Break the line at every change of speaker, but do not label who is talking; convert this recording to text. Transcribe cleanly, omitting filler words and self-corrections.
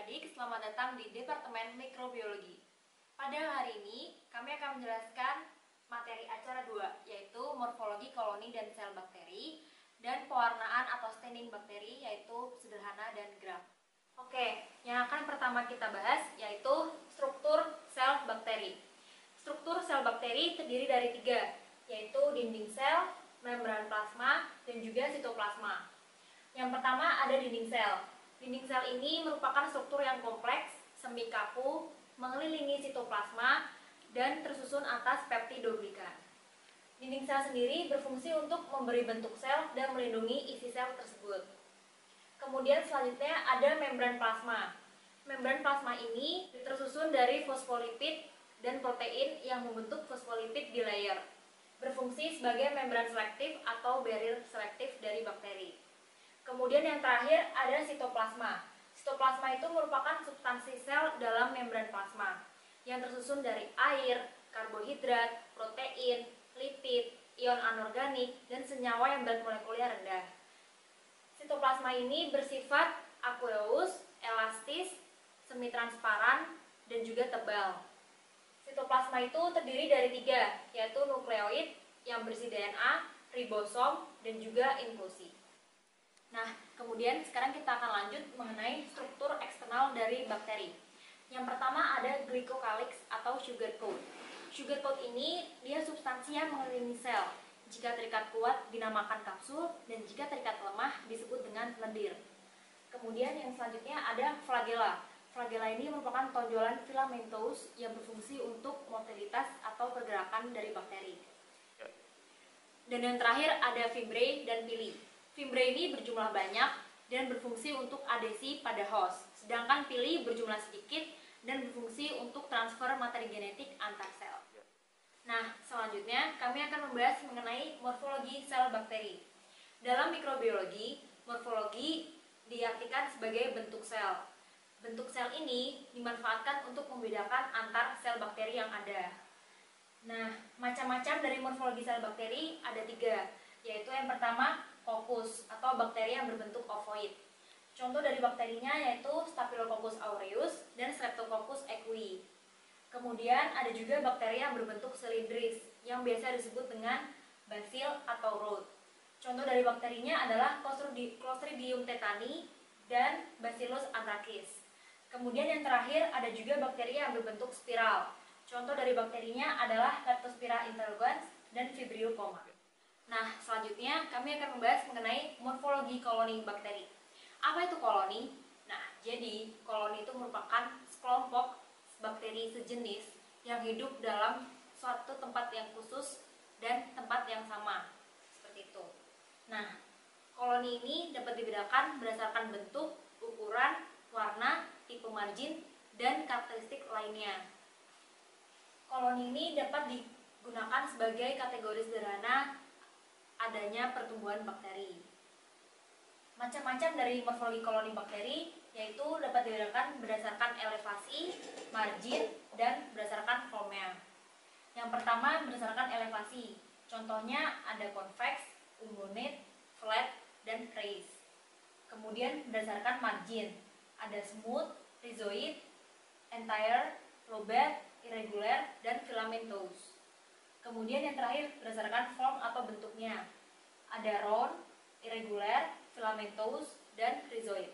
adik-adik, selamat datang di Departemen Mikrobiologi. Pada hari ini, kami akan menjelaskan materi acara 2, yaitu morfologi koloni dan sel bakteri, dan pewarnaan atau staining bakteri, yaitu sederhana dan gram. Oke, yang akan pertama kita bahas, yaitu struktur sel bakteri. Struktur sel bakteri terdiri dari 3, yaitu dinding sel, membran plasma, dan juga sitoplasma. Yang pertama ada dinding sel. Dinding sel ini merupakan struktur yang kompleks, semi kaku, mengelilingi sitoplasma, dan tersusun atas peptidoglikan. Dinding sel sendiri berfungsi untuk memberi bentuk sel dan melindungi isi sel tersebut. Kemudian selanjutnya ada membran plasma. Membran plasma ini tersusun dari fosfolipid dan protein yang membentuk fosfolipid bilayer. Berfungsi sebagai membran selektif atau barrier selektif dari bakteri. Kemudian yang terakhir ada sitoplasma. Sitoplasma itu merupakan substansi sel dalam membran plasma yang tersusun dari air, karbohidrat, protein, lipid, ion anorganik, dan senyawa yang berat molekuler rendah. Sitoplasma ini bersifat aqueous, elastis, semi-transparan, dan juga tebal. Sitoplasma itu terdiri dari 3, yaitu nukleoid yang berisi DNA, ribosom, dan juga inklusi. Nah, kemudian sekarang kita akan lanjut mengenai struktur eksternal dari bakteri. Yang pertama ada glycocalyx atau sugar coat. Sugar coat ini dia substansinya mengelilingi sel. Jika terikat kuat dinamakan kapsul, dan jika terikat lemah disebut dengan lendir. Kemudian yang selanjutnya ada flagella. Flagella ini merupakan tonjolan filamentous yang berfungsi untuk motilitas atau pergerakan dari bakteri. Dan yang terakhir ada fimbriae dan pili. Fimbriae ini berjumlah banyak dan berfungsi untuk adhesi pada host, sedangkan pili berjumlah sedikit dan berfungsi untuk transfer materi genetik antar sel. Nah, selanjutnya kami akan membahas mengenai morfologi sel bakteri. Dalam mikrobiologi, morfologi diartikan sebagai bentuk sel. Bentuk sel ini dimanfaatkan untuk membedakan antar sel bakteri yang ada. Nah, macam-macam dari morfologi sel bakteri ada 3, yaitu yang pertama Coccus atau bakteri yang berbentuk ovoid. Contoh dari bakterinya yaitu Staphylococcus aureus dan Streptococcus equi. Kemudian ada juga bakteri yang berbentuk silindris yang biasa disebut dengan Bacille atau Rot. Contoh dari bakterinya adalah Clostridium tetani dan Bacillus anthracis. Kemudian yang terakhir ada juga bakteri yang berbentuk spiral. Contoh dari bakterinya adalah Leptospira interrogans dan Vibrio coma. Nah, selanjutnya kami akan membahas mengenai morfologi koloni bakteri. Apa itu koloni? Nah, jadi koloni itu merupakan sekelompok bakteri sejenis yang hidup dalam suatu tempat yang khusus dan tempat yang sama. Seperti itu. Nah, koloni ini dapat dibedakan berdasarkan bentuk, ukuran, warna, tipe margin, dan karakteristik lainnya. Koloni ini dapat digunakan sebagai kategori sederhana adanya pertumbuhan bakteri. Macam-macam dari morfologi koloni bakteri yaitu dapat dibedakan berdasarkan elevasi, margin, dan berdasarkan formnya. Yang pertama berdasarkan elevasi. Contohnya ada convex, umbonate, flat, dan raised. Kemudian berdasarkan margin, ada smooth, rhizoid, entire, lobate, irregular, dan filamentous. Kemudian yang terakhir berdasarkan form atau bentuknya, ada round, irregular, filamentous, dan rhizoid.